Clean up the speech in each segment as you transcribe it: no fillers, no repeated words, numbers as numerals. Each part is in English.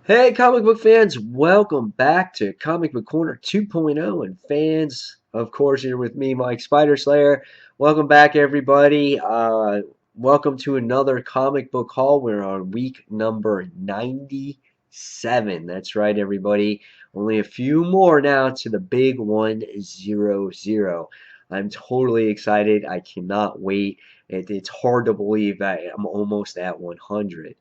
Hey, comic book fans, welcome back to Comic Book Corner 2.0. And fans, of course, here with me, Mike Spider Slayer. Welcome back, everybody. Welcome to another comic book haul. We're on week number 97. That's right, everybody. Only a few more now to the big 100. I'm totally excited. I cannot wait. It's hard to believe that I'm almost at 100.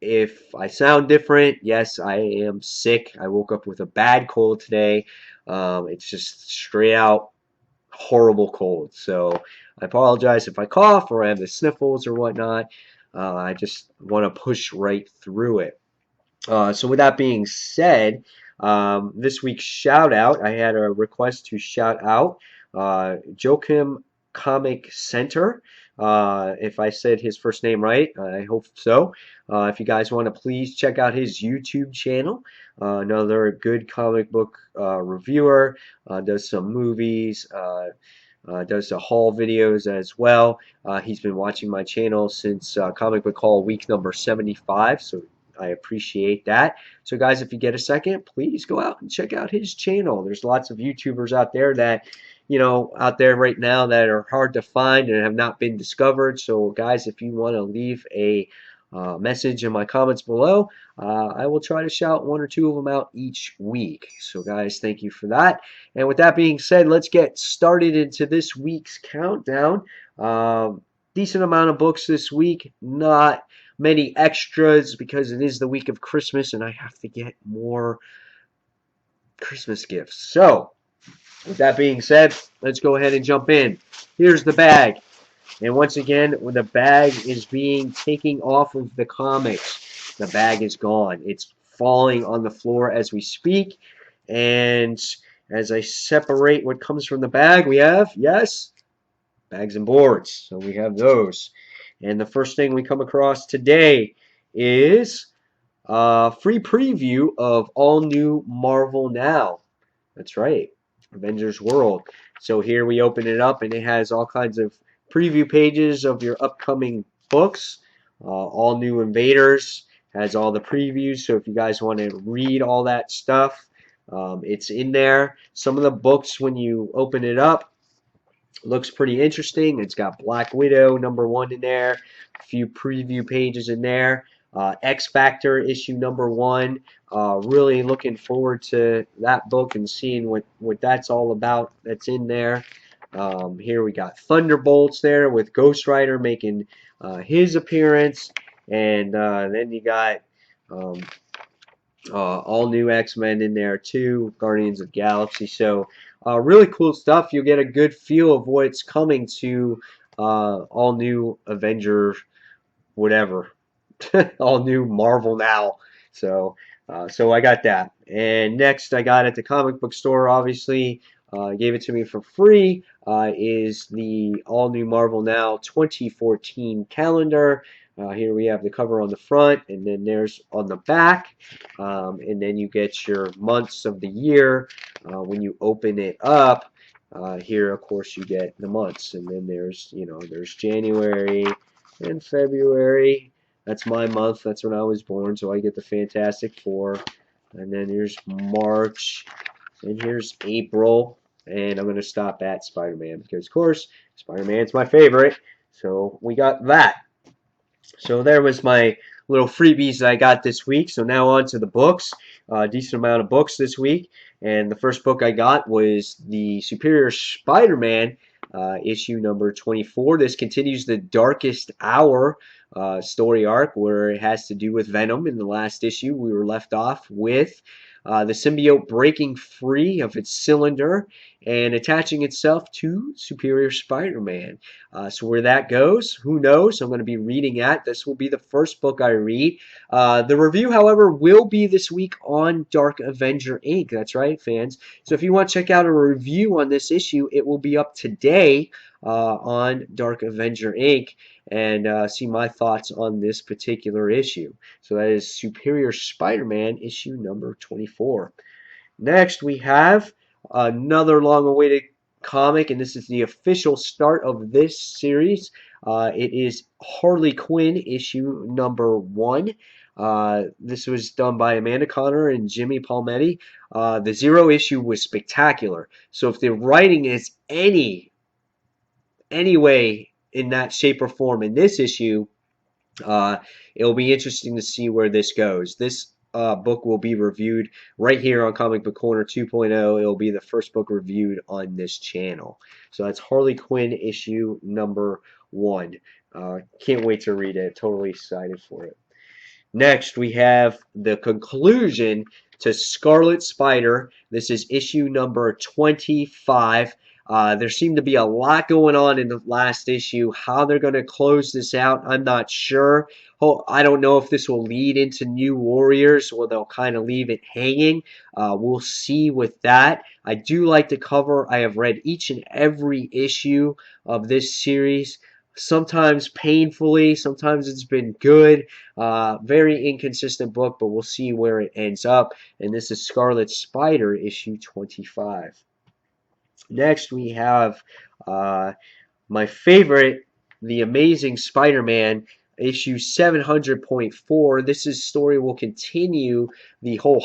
If I sound different, yes, I am sick. I woke up with a bad cold today. It's just straight out horrible cold. So I apologize if I cough or I have the sniffles or whatnot. I just want to push right through it. So with that being said, this week's shout out, I had a request to shout out Joachim Comic Center. If I said his first name right, I hope so. If you guys want to please check out his YouTube channel, another good comic book reviewer, does some movies, does the haul videos as well. He's been watching my channel since Comic Book Haul week number 75, so I appreciate that. So guys, if you get a second, please go out and check out his channel. There's lots of YouTubers out there that, out there right now that are hard to find and have not been discovered. So guys, if you want to leave a message in my comments below, I will try to shout one or two of them out each week. So guys, thank you for that. And with that being said, let's get started into this week's countdown. Decent amount of books this week, not many extras because it is the week of Christmas and I have to get more Christmas gifts. So, with that being said, let's go ahead and jump in. Here's the bag. And once again, when the bag is being taken off of the comics, the bag is gone. It's falling on the floor as we speak. And as I separate what comes from the bag, we have, yes, bags and boards. So we have those. And the first thing we come across today is a free preview of all new Marvel Now. That's right, Avengers World. So here we open it up and it has all kinds of preview pages of your upcoming books. All new Invaders has all the previews. So if you guys want to read all that stuff, it's in there. Some of the books, when you open it up, looks pretty interesting. It's got Black Widow #1 in there, a few preview pages in there. X Factor issue #1. Really looking forward to that book and seeing what that's all about. That's in there. Here we got Thunderbolts there with Ghost Rider making his appearance, and then you got um, all new X-Men in there too, Guardians of the Galaxy. So really cool stuff. You'll get a good feel of what's coming to all new Avenger, whatever, all new Marvel Now. So I got that. And next I got at the comic book store, obviously, gave it to me for free, is the all new Marvel Now 2014 calendar. Here we have the cover on the front, and then there's on the back, and then you get your months of the year. When you open it up, here, of course, you get the months, and then there's January and February. That's my month. That's when I was born, so I get the Fantastic Four. And then here's March, and here's April, and I'm going to stop at Spider-Man because, of course, Spider-Man's my favorite. So we got that. So there was my little freebies that I got this week. So now on to the books. Decent amount of books this week. And the first book I got was the Superior Spider-Man issue #24. This continues the Darkest Hour story arc where it has to do with Venom. In the last issue, we were left off with the symbiote breaking free of its cylinder and attaching itself to Superior Spider-Man. So where that goes, who knows? I'm going to be reading that. This will be the first book I read. The review, however, will be this week on Dark Avenger Inc. That's right, fans. So if you want to check out a review on this issue, it will be up today on Dark Avenger Inc. and see my thoughts on this particular issue. So that is Superior Spider-Man issue #24. Next, we have another long-awaited comic, and this is the official start of this series. It is Harley Quinn issue #1. This was done by Amanda Connor and Jimmy Palmetti. The Zero issue was spectacular. So if the writing is any way in that shape or form in this issue, uh, it'll be interesting to see where this goes. This book will be reviewed right here on Comic Book Corner 2.0. It'll be the first book reviewed on this channel. So that's Harley Quinn issue number 1. Can't wait to read it. Totally excited for it. Next, we have the conclusion to Scarlet Spider. This is issue number 25. There seemed to be a lot going on in the last issue. How they're going to close this out, I'm not sure. I don't know if this will lead into New Warriors or they'll kind of leave it hanging. We'll see with that. I do like the cover. I have read each and every issue of this series. Sometimes painfully, sometimes it's been good. Very inconsistent book, but we'll see where it ends up. And this is Scarlet Spider, issue 25. Next, we have my favorite, The Amazing Spider-Man, issue 700.4. This story will continue the whole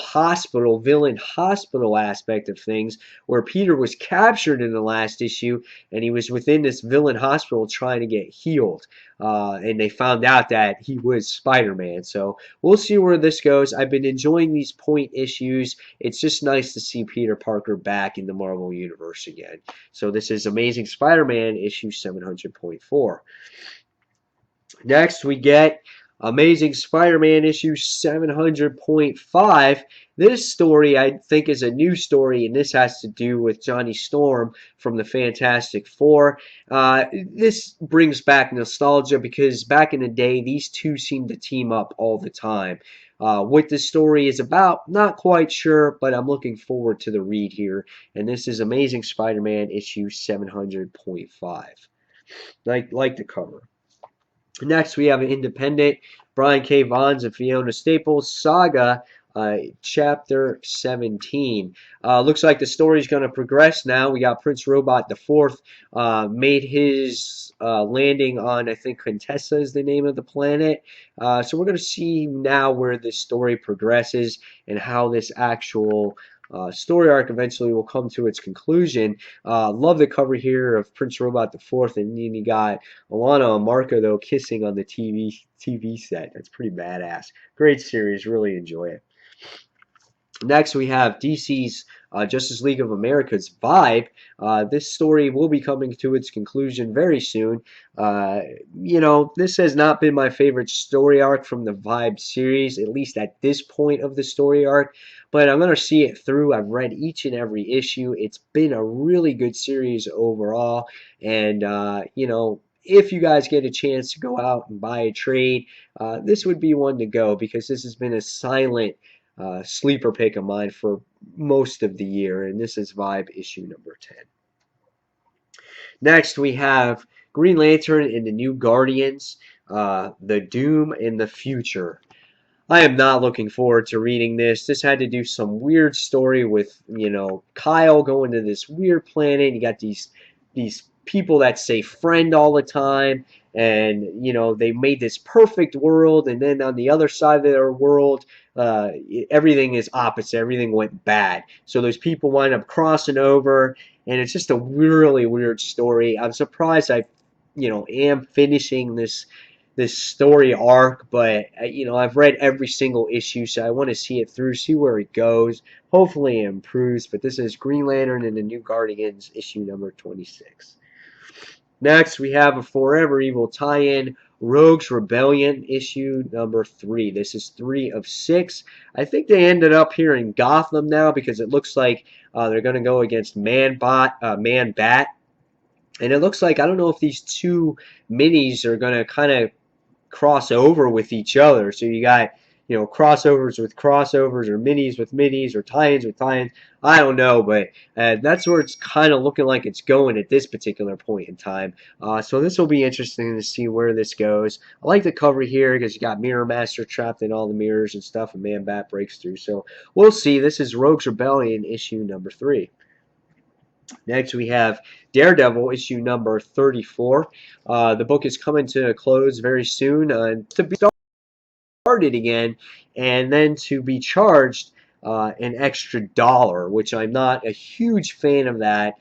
villain hospital aspect of things, where Peter was captured in the last issue, and he was within this villain hospital trying to get healed. And they found out that he was Spider-Man. So we'll see where this goes. I've been enjoying these point issues. It's just nice to see Peter Parker back in the Marvel Universe again. So this is Amazing Spider-Man issue 700.4. Next, we get Amazing Spider-Man issue 700.5. This story, I think, is a new story, and this has to do with Johnny Storm from the Fantastic Four. This brings back nostalgia because back in the day, these two seemed to team up all the time. What this story is about, not quite sure, but I'm looking forward to the read here. And this is Amazing Spider-Man issue 700.5. Like the cover. Next, we have an independent, Brian K. Vaughan's and Fiona Staples, Saga, chapter 17. Looks like the story's going to progress now. We got Prince Robot the Fourth made his landing on, I think, Contessa is the name of the planet. So we're going to see now where this story progresses and how this actual story arc eventually will come to its conclusion. Love the cover here of Prince Robot the Fourth, and then you got Alana and Marco though kissing on the TV set. That's pretty badass. Great series, really enjoy it. Next, we have DC's Justice League of America's Vibe. This story will be coming to its conclusion very soon. This has not been my favorite story arc from the Vibe series, at least at this point of the story arc, but I'm going to see it through. I've read each and every issue. It's been a really good series overall, and if you guys get a chance to go out and buy a trade, this would be one to go because this has been a silent sleeper pick of mine for most of the year, and this is Vibe issue number 10. Next, we have Green Lantern and the New Guardians, The Doom in the Future. I am not looking forward to reading this. This had to do some weird story with, Kyle going to this weird planet. You got these people that say friend all the time, and they made this perfect world, and then on the other side of their world, everything is opposite. Everything went bad. So those people wind up crossing over, and it's just a really weird story. I'm surprised I, am finishing this story arc, but I've read every single issue, so I want to see it through, see where it goes. Hopefully it improves, but this is Green Lantern and the New Guardians issue number 26. Next, we have a Forever Evil tie-in, Rogues Rebellion issue number 3. This is 3 of 6. I think they ended up here in Gotham now because it looks like they're going to go against Man-Bat. And it looks like, I don't know if these two minis are going to kind of cross over with each other. So you got, crossovers with crossovers, or minis with minis, or tie-ins with tie-ins. I don't know, but that's where it's kind of looking like it's going at this particular point in time. So this will be interesting to see where this goes. I like the cover here because you got Mirror Master trapped in all the mirrors and stuff, and Man-Bat breaks through. So we'll see. This is Rogues Rebellion issue number 3. Next, we have Daredevil, issue number 34. The book is coming to a close very soon. To be started started again, and then to be charged an extra dollar, which I'm not a huge fan of that.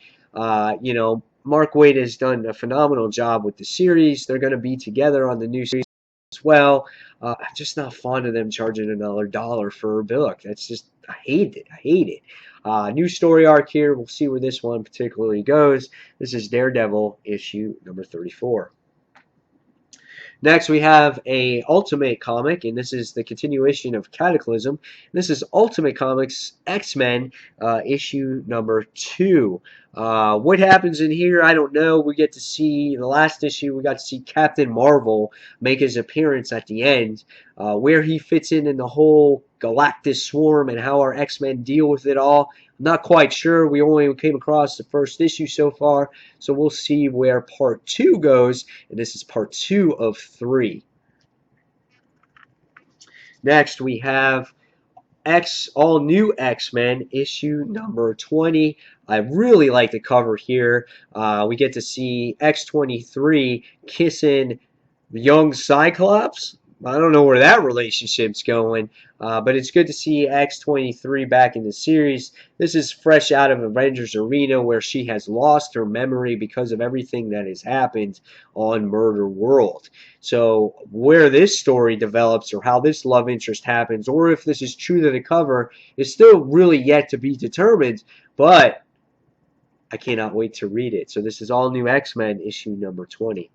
Mark Waid has done a phenomenal job with the series. They're going to be together on the new series as well. I'm just not fond of them charging another dollar for a book. That's just, I hate it. I hate it. New story arc here. We'll see where this one particularly goes. This is Daredevil issue number 34. Next, we have a Ultimate comic, and this is the continuation of Cataclysm. This is Ultimate Comics X-Men issue number 2. What happens in here, I don't know. We get to see, the last issue, we got to see Captain Marvel make his appearance at the end. Where he fits in the whole Galactus swarm and how our X-Men deal with it all, I'm not quite sure. We only came across the first issue so far, so we'll see where part 2 goes, and this is part 2 of 3. Next, we have all new X-Men issue number 20. I really like the cover here. We get to see X-23 kissing the young Cyclops. I don't know where that relationship's going, but it's good to see X-23 back in the series. This is fresh out of Avengers Arena, where she has lost her memory because of everything that has happened on Murder World. So where this story develops, or how this love interest happens, or if this is true to the cover, is still really yet to be determined, but I cannot wait to read it. So this is all new X-Men issue number 20.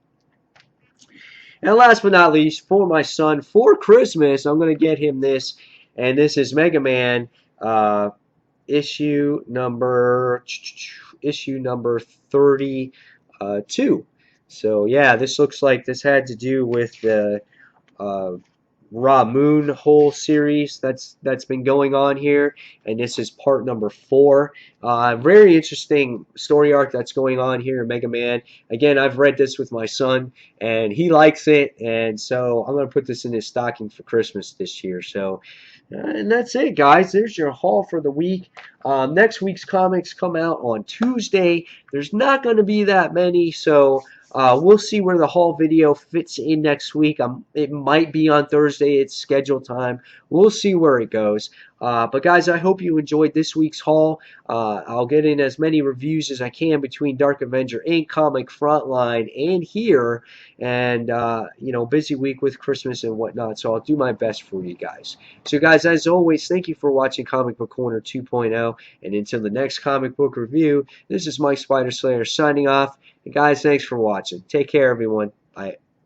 And last but not least, for my son, for Christmas, I'm going to get him this. And this is Mega Man issue number 32. So yeah, this looks like this had to do with the Ra Moon whole series that's been going on here, and this is part number 4. Very interesting story arc that's going on here in Mega Man. Again, I've read this with my son, and he likes it, and so I'm going to put this in his stocking for Christmas this year. So, and that's it, guys. There's your haul for the week. Next week's comics come out on Tuesday. There's not going to be that many, so we'll see where the haul video fits in next week. It might be on Thursday. It's scheduled time. We'll see where it goes. But guys, I hope you enjoyed this week's haul. I'll get in as many reviews as I can between Dark Avenger Inc, Comic Frontline, and here. And, busy week with Christmas and whatnot. So I'll do my best for you guys. So guys, as always, thank you for watching Comic Book Corner 2.0. And until the next comic book review, this is Mike Spider Slayer signing off. And guys, thanks for watching. Take care, everyone. Bye.